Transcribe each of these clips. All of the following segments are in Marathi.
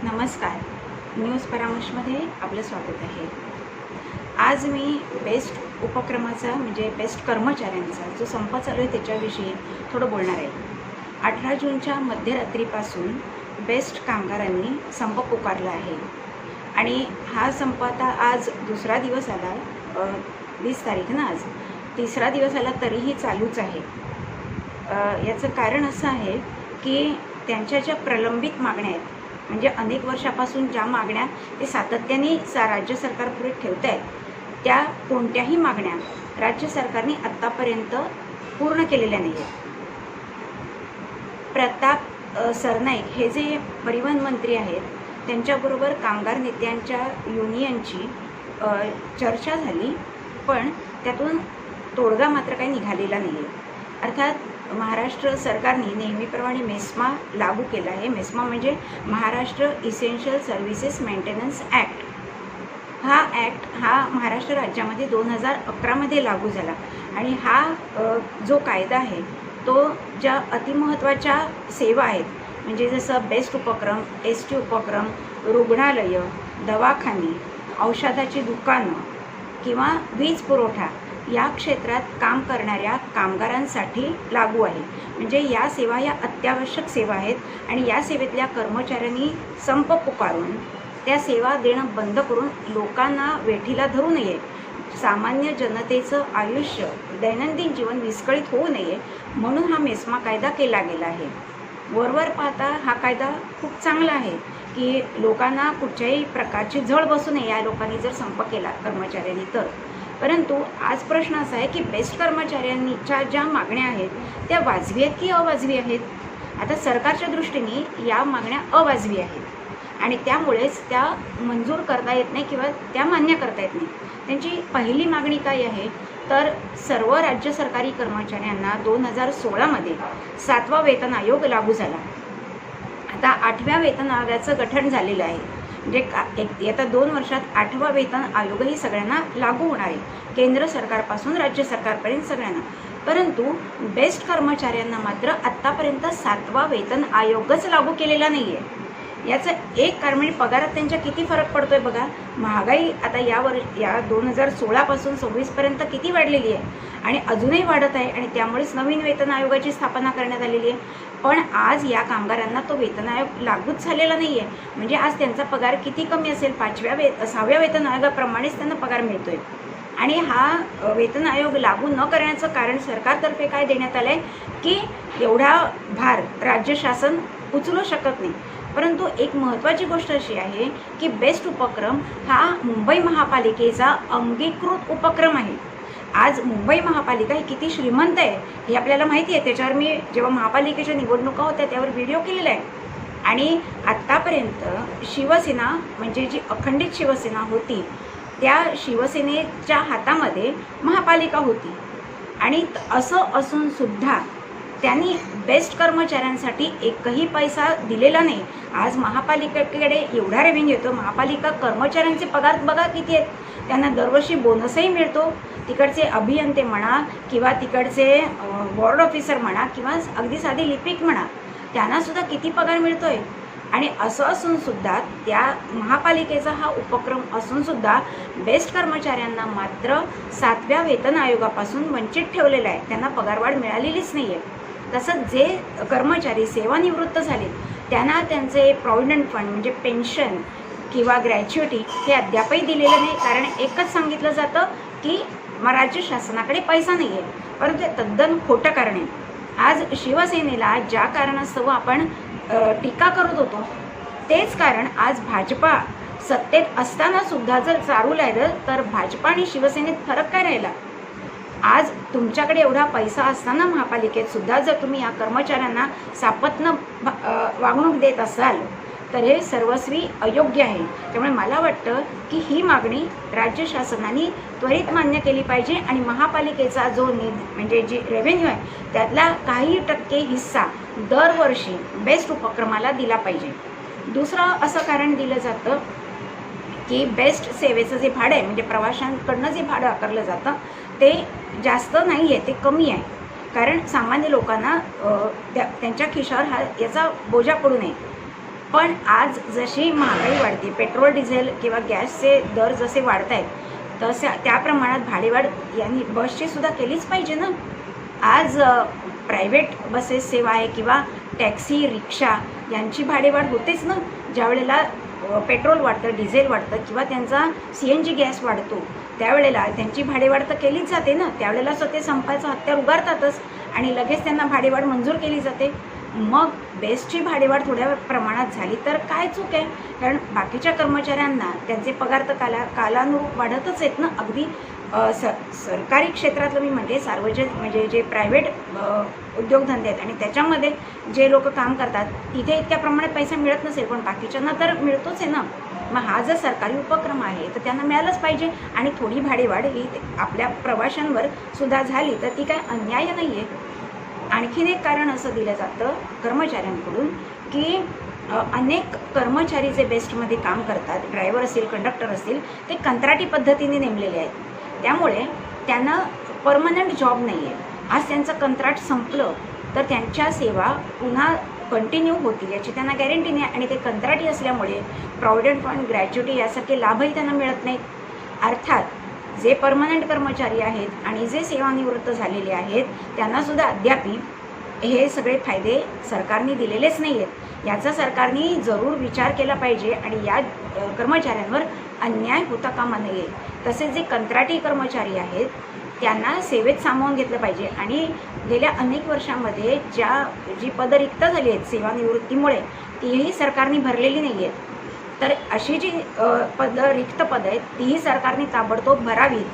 नमस्कार. न्यूज परामर्शमध्ये आपलं स्वागत आहे. आज मी बेस्ट उपक्रमाचा म्हणजे बेस्ट कर्मचाऱ्यांचा जो संप चालू आहे त्याच्याविषयी थोडं बोलणार आहे. 18 जूनच्या मध्यरात्रीपासून बेस्ट कामगारांनी संप पुकारला आहे आणि हा संप आता आज दुसरा दिवस आला. 20 तारीख ना, आज तिसरा दिवस आला तरीही चालूच आहे. याचं कारण असं आहे की त्यांच्या ज्या प्रलंबित मागण्या आहेत, म्हणजे अनेक वर्षापासून ज्या मागण्या ते सातत्याने राज्य सरकारपुढे ठेवत आहेत, त्या कोणत्याही मागण्या राज्य सरकारने आत्तापर्यंत पूर्ण केलेल्या नाही आहेत. प्रताप सरनाईक हे जे परिवहन मंत्री आहेत, त्यांच्याबरोबर कामगार नेत्यांच्या युनियनची चर्चा झाली, पण त्यातून तोडगा मात्र काही निघालेला नाही आहे. अर्थात महाराष्ट्र सरकारने नेहमीप्रमाणे मेस्मा लागू केला आहे. मेस्मा म्हणजे Maharashtra essential services maintenance act. हा ॲक्ट हा महाराष्ट्र राज्यामध्ये 2011मध्ये लागू झाला आणि हा जो कायदा आहे तो ज्या अतिमहत्त्वाच्या सेवा आहेत, म्हणजे जसं बेस्ट उपक्रम, एस टी उपक्रम, रुग्णालयं, दवाखाने, औषधाची दुकानं किंवा वीज पुरवठा या क्षेत्रात काम करणाऱ्या कामगारांसाठी लागू आहे. म्हणजे या सेवा या अत्यावश्यक सेवा आहेत आणि या सेवेतल्या कर्मचाऱ्यांनी संप पुकारून त्या सेवा देणं बंद करून लोकांना वेठीला धरू नये, सामान्य जनतेचं आयुष्य, दैनंदिन जीवन विस्कळीत होऊ नये म्हणून हा मेस्मा कायदा केला गेला आहे. वरवर पाहता हा कायदा खूप चांगला आहे की लोकांना कुठच्याही प्रकारची झळ बसू नये या लोकांनी जर संप केला कर्मचाऱ्यांनी तर. परंतु आज प्रश्न असा आहे की बेस्ट कर्मचाऱ्यांच्या ज्या मागण्या आहेत त्या वाजवी आहेत की अवाजवी आहेत. आता सरकारच्या दृष्टीने या मागण्या अवाजवी आहेत आणि त्यामुळेच त्या मंजूर करता येत नाही किंवा त्या मान्य करता येत नाही. त्यांची पहिली मागणी काय आहे तर सर्व राज्य सरकारी कर्मचाऱ्यांना 2016मध्ये 7वा वेतन आयोग लागू झाला. आता 8व्या वेतन आयोगाचं गठन झालेलं आहे. म्हणजे येत्या 2 वर्षात 8वा वेतन आयोगही सगळ्यांना लागू होणार आहे, केंद्र सरकारपासून राज्य सरकारपर्यंत सगळ्यांना. परंतु बेस्ट कर्मचाऱ्यांना मात्र आत्तापर्यंत 7वा वेतन आयोगच लागू केलेला नाही आहे. याचं एक कारण म्हणजे पगारात त्यांच्या किती फरक पडतो आहे बघा. महागाई आता या 2016पासून 26पर्यंत किती वाढलेली आहे आणि अजूनही वाढत आहे आणि त्यामुळेच नवीन वेतन आयोगाची स्थापना करण्यात आलेली आहे. पण आज या कामगारांना तो वेतन आयोग लागूच झालेला नाही आहे. म्हणजे आज त्यांचा पगार किती कमी असेल, 6व्या वेतन आयोगाप्रमाणेच त्यांना पगार मिळतो आहे. आणि हा वेतन आयोग लागू न करण्याचं कारण सरकारतर्फे काय देण्यात आलं आहे की एवढा भार राज्य शासन उचलू शकत नाही. परंतु एक महत्त्वाची गोष्ट अशी आहे की बेस्ट उपक्रम हा मुंबई महापालिकेचा अंगीकृत उपक्रम आहे. आज मुंबई महापालिका ही किती श्रीमंत आहे हे आपल्याला माहिती आहे. त्याच्यावर मी जेव्हा महापालिकेच्या निवडणुका होत्या त्यावर व्हिडिओ केलेला आहे. आणि आत्तापर्यंत शिवसेना म्हणजे जी अखंडित शिवसेना होती त्या शिवसेनेच्या हातामध्ये महापालिका होती आणि असं असून सुद्धा त्यांनी बेस्ट कर्मचाऱ्यांसाठी एकही पैसा दिलेला नाही. आज महापालिकेकडे एवढा रेव्हेन्यू येतो, महापालिका कर्मचाऱ्यांचे पगार बघा किती आहेत. त्यांना दरवर्षी बोनसही मिळतो. तिकडचे अभियंते म्हणा किंवा तिकडचे वॉर्ड ऑफिसर म्हणा किंवा अगदी साधी लिपिक म्हणा, त्यांनासुद्धा किती पगार मिळतो आहे. आणि असं असूनसुद्धा त्या महापालिकेचा हा उपक्रम असूनसुद्धा बेस्ट कर्मचाऱ्यांना मात्र 7व्या वेतन आयोगापासून वंचित ठेवलेलं आहे. त्यांना पगारवाढ मिळालेलीच नाही आहे. तसंच जे कर्मचारी सेवानिवृत्त झाले त्यांना त्यांचे प्रॉव्हिडंट फंड म्हणजे पेन्शन किंवा ग्रॅच्युटी हे अद्यापही दिलेलं नाही. कारण एकच सांगितलं जातं की राज्य शासनाकडे पैसा नाही आहे. परंतु ते तद्दन खोटं कारण आहे. आज शिवसेनेला ज्या कारणास्तव आपण टीका करत होतो तेच कारण आज भाजपा सत्तेत असताना सुद्धा जर चालू राहिलं तर भाजपा आणि शिवसेनेत फरक काय राहिला. आज तुमच्याकडे एवढा पैसा असताना महापालिकेत सुद्धा जर तुम्ही या कर्मचाऱ्यांना सापत्न वागणूक देत असाल तर हे सर्वस्वी अयोग्य आहे. त्यामुळे मला वाटतं की ही मागणी राज्य शासनाने त्वरित मान्य केली पाहिजे आणि महापालिकेचा जो म्हणजे जी रेव्हेन्यू आहे त्यातला काही टक्के हिस्सा दरवर्षी बेस्ट उपक्रमाला दिला पाहिजे. दुसरं असं कारण दिलं जातं की बेस्ट सेवेचं जे भाडं आहे म्हणजे प्रवाशांकडनं जे भाडं आकारलं जातं ते जास्त नाही आहे, ते कमी आहे. कारण सामान्य लोकांना त्यांच्या खिशावर याचा बोजा पडू नये. पण आज जशी महागाई वाढते, पेट्रोल डिझेल किंवा गॅसचे दर जसे वाढत आहेत, तसं त्या प्रमाणात भाडेवाढ यांनी बसची सुद्धा केलीच पाहिजे ना. आज प्रायव्हेट बसेस सेवा आहे किंवा टॅक्सी, रिक्षा यांची भाडेवाढ होतेच ना. ज्या वेळेला पेट्रोल वाढतं, डिझेल वाढतं किंवा त्यांचा CNG गॅस वाढतो, त्यावेळेला त्यांची भाडेवाढ तर केलीच जाते ना. त्यावेळेला ते संपायचं हत्यार उगारतातच आणि लगेच त्यांना भाडेवाढ मंजूर केली जाते. मग बेस्टची भाडेवाढ थोड्या प्रमाणात झाली तर काय चूक आहे? कारण बाकीच्या कर्मचाऱ्यांना त्यांचे पगार तर कालानुरूप वाढतच आहेत ना. अगदी सरकारी क्षेत्रातलं मी म्हणते, सार्वजनिक म्हणजे जे प्रायव्हेट उद्योगधंदे आहेत आणि त्याच्यामध्ये जे लोक काम करतात तिथे इतक्या प्रमाणात पैसा मिळत नसेल, पण बाकीच्यांना तर मिळतोच आहे ना. मग हा जर सरकारी उपक्रम आहे तर त्यांना मिळालंच पाहिजे. आणि थोडी भाडेवाढ ही आपल्या प्रवाशांवर सुद्धा झाली तर ती काय अन्याय नाही आहे. आणखीन एक कारण असं दिलं जातं कर्मचाऱ्यांकडून की अनेक कर्मचारी जे बेस्टमध्ये काम करतात, ड्रायव्हर असतील, कंडक्टर असतील, ते कंत्राटी पद्धतीने नेमलेले आहेत. त्यामुळे त्यांना परमनंट जॉब नाही आहे. आज त्यांचं कंत्राट संपलं तर त्यांच्या सेवा पुन्हा कंटिन्यू होतील याची त्यांना गॅरंटी नाही. आणि ते कंत्राटी असल्यामुळे प्रॉव्हिडंट फंड, ग्रॅच्युटी यासारखे लाभही त्यांना मिळत नाहीत. अर्थात जे परमनंट कर्मचारी आहेत आणि जे सेवानिवृत्त झालेले आहेत त्यांनासुद्धा अद्याप हे सगळे फायदे सरकारने दिलेलेच नाही आहेत. याचा सरकारने जरूर विचार केला पाहिजे आणि या कर्मचाऱ्यांवर अन्याय होता कामा नये. तसेच जे कंत्राटी कर्मचारी आहेत त्यांना सेवेत सामावून घेतलं पाहिजे. आणि गेल्या अनेक वर्षांमध्ये जी पदं रिक्त झाली आहेत सेवानिवृत्तीमुळे तीही सरकारने भरलेली नाही आहेत. तर अशी जी रिक्त पदं आहेत तीही सरकारने ताबडतोब भरावीत.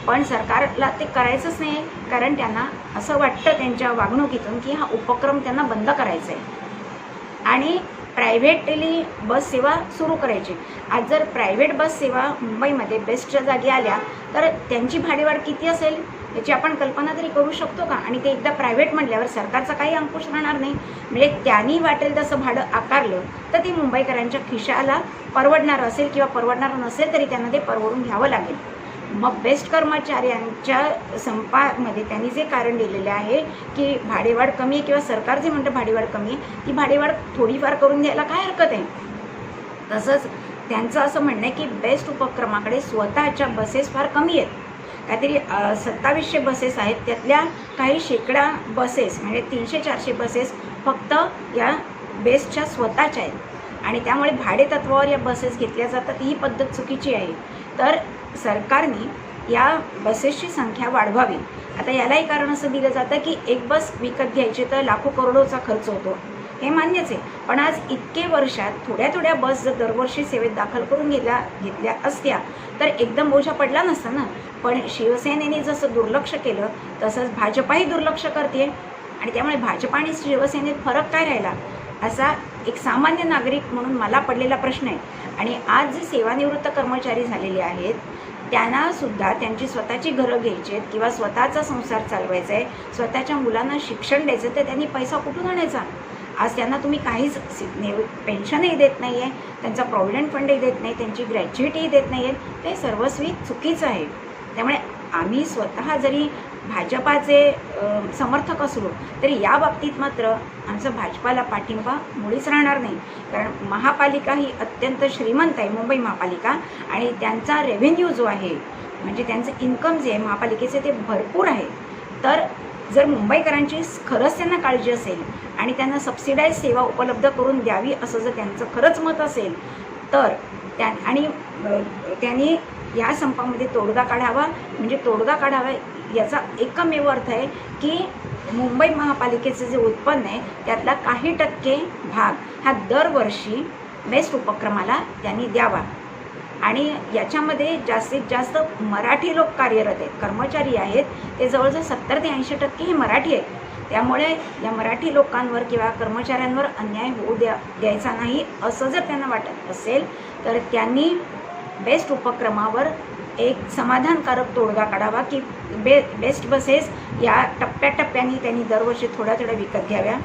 पण सरकारला ते करायचंच नाही, कारण त्यांना असं वाटतं त्यांच्या वागणुकीतून की हा उपक्रम त्यांना बंद करायचा आहे आणि प्रायव्हेटली बस सेवा सुरू करायची. आज जर प्रायव्हेट बस सेवा मुंबईमध्ये बेस्टच्या जागी आल्या तर त्यांची भाडेवाढ किती असेल याची आपण कल्पना तरी करू शकतो का? आणि ते एकदा प्रायव्हेट म्हटल्यावर सरकारचा काही अंकुश राहणार नाही. म्हणजे त्यांनी वाटेल तसं भाडं आकारलं तर ती मुंबईकरांच्या खिशाला परवडणार असेल किंवा परवडणार नसेल तरी त्यांना ते परवडून घ्यावं लागेल. मग बेस्ट कर्मचाऱ्यांच्या संपामध्ये त्यांनी जे कारण दिलेले आहे की भाडेवाढ कमी आहे किंवा सरकार जे म्हणतं भाडेवाढ कमी आहे, ती भाडेवाढ थोडीफार करून द्यायला काय हरकत आहे? तसंच त्यांचं असं म्हणणं आहे की बेस्ट उपक्रमाकडे स्वतःच्या बसेस फार कमी आहेत. काहीतरी 2700 बसेस आहेत, त्यातल्या काही शेकडा बसेस म्हणजे 300-400 बसेस फक्त या बेस्टच्या स्वतःच्या आहेत आणि त्यामुळे भाडेतत्वावर या बसेस घेतल्या जातात. ही पद्धत चुकीची आहे. तर सरकारने या बसेसची संख्या वाढवावी. आता यालाही कारण असं दिलं जातं की एक बस विकत घ्यायची तर लाखो करोडोचा खर्च होतो, हे मान्यच आहे. पण आज इतके वर्षात थोड्या बस जर दरवर्षी सेवेत दाखल करून घेतल्या असत्या तर एकदम बोजा पडला नसता ना. पण शिवसेनेने जसं दुर्लक्ष केलं तसंच भाजपाही दुर्लक्ष करते आणि त्यामुळे भाजपा आणि शिवसेनेत फरक काय राहिला असा एक सामान्य नागरिक म्हणून मला पडलेला प्रश्न आहे. आणि आज जे सेवानिवृत्त कर्मचारी झालेले आहेत त्यांनासुद्धा त्यांची स्वतःची घरं घ्यायची आहेत किंवा स्वतःचा संसार चालवायचा आहे, स्वतःच्या मुलांना शिक्षण द्यायचं, तर त्यांनी पैसा कुठून आणायचा? आज त्यांना तुम्ही काहीच पेन्शनही देत नाही आहे, त्यांचा प्रॉव्हिडंट फंडही देत नाही, त्यांची ग्रॅच्युइटीही देत नाही आहेत. ते सर्वस्वी चुकीचं आहे. त्यामुळे आम्ही स्वतः जरी भाजपाचे समर्थक असलो तरी या बाबतीत मात्र आमचं भाजपाला पाठिंबा मुळीच राहणार नाही. कारण महापालिका ही अत्यंत श्रीमंत आहे, मुंबई महापालिका, आणि त्यांचा रेव्हेन्यू जो आहे म्हणजे त्यांचं इन्कम जे आहे महापालिकेचे ते भरपूर आहे. तर जर मुंबईकरांची खरंच त्यांना काळजी असेल आणि त्यांना सबसिडाईज सेवा उपलब्ध करून द्यावी असं जर त्यांचं खरंच मत असेल तर त्यांनी या संपामध्ये तोडगा काढावा. म्हणजे तोडगा काढावा याचा एकमेव अर्थ आहे की मुंबई महापालिकेचं जे उत्पन्न आहे त्यातला काही टक्के भाग हा दरवर्षी बेस्ट उपक्रमाला त्यांनी द्यावा. आणि याच्यामध्ये जास्तीत जास्त मराठी लोक कार्यरत आहेत, कर्मचारी आहेत, ते जवळजवळ 70 ते 80% हे मराठी आहेत. त्यामुळे या मराठी लोकांवर किंवा कर्मचाऱ्यांवर अन्याय होऊ द्यायचा नाही असं जर त्यांना वाटत असेल तर त्यांनी बेस्ट उपक्रमावर एक समाधानकारक तोडगा काढावा की बेस्ट बसेस या टप्प्याटप्प्याने त्यांनी दरवर्षी थोड्या विकत घ्याव्या.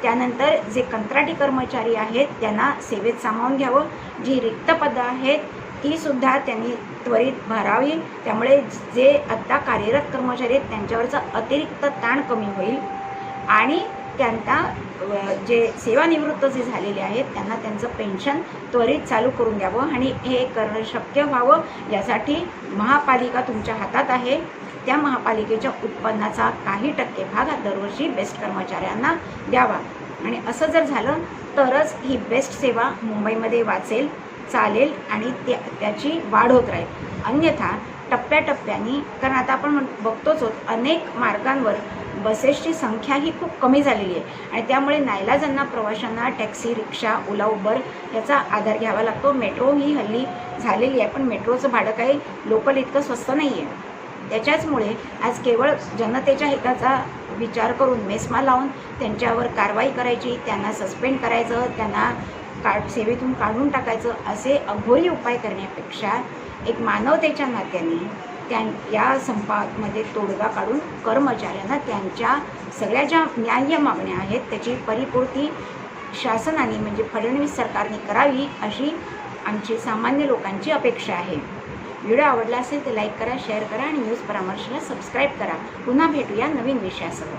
त्यानंतर जे कंत्राटी कर्मचारी आहेत त्यांना सेवेत सामावून घ्यावं. जी रिक्त पदं आहेत तीसुद्धा त्यांनी त्वरित भरावी. त्यामुळे जे आत्ता कार्यरत कर्मचारी आहेत त्यांच्यावरचा अतिरिक्त ताण कमी होईल आणि त्यांना जे सेवानिवृत्त जे झालेले आहेत त्यांना त्यांचं पेन्शन त्वरित चालू करून द्यावं आणि हे करणं शक्य व्हावं यासाठी महापालिका तुमच्या हातात आहे. त्या महापालिकेच्या उत्पन्नाचा काही टक्के भाग हा दरवर्षी बेस्ट कर्मचाऱ्यांना द्यावा आणि असं जर झालं तरच ही बेस्ट सेवा मुंबईमध्ये वाचेल, चालेल आणि त्याची वाढ होत राहील. अन्यथा टप्प्याटप्प्याने, कारण आता आपण बघतोच आहोत अनेक मार्गांवर बसेसची संख्या ही खूप कमी झालेली आहे आणि त्यामुळे नाईलाजांना प्रवाशांना टॅक्सी, रिक्षा, ओला, उबर याचा आधार घ्यावा लागतो. मेट्रो ही हल्ली झालेली आहे, पण मेट्रोचं भाडं काही लोकल इतकं स्वस्त नाही आहे. त्याच्याचमुळे आज केवळ जनतेच्या हिताचा विचार करून मेस्मा लावून त्यांच्यावर कारवाई करायची, त्यांना सस्पेंड करायचं, त्यांना सेवेतून काढून टाकायचं असे अघोरी उपाय करण्यापेक्षा एक मानवतेच्या नात्याने या संपामध्ये तोडगा काढून कर्मचाऱ्यांना त्यांच्या सगळ्या ज्या न्याय्य मागण्या आहेत त्याची परिपूर्ती शासनाने म्हणजे फडणवीस सरकारने करावी अशी आमची सामान्य लोकांची अपेक्षा आहे. व्हिडिओ आवडला असेल तर लाईक करा, शेअर करा आणि न्यूज परामर्शला सबस्क्राईब करा. पुन्हा भेटूया नवीन विषयासह.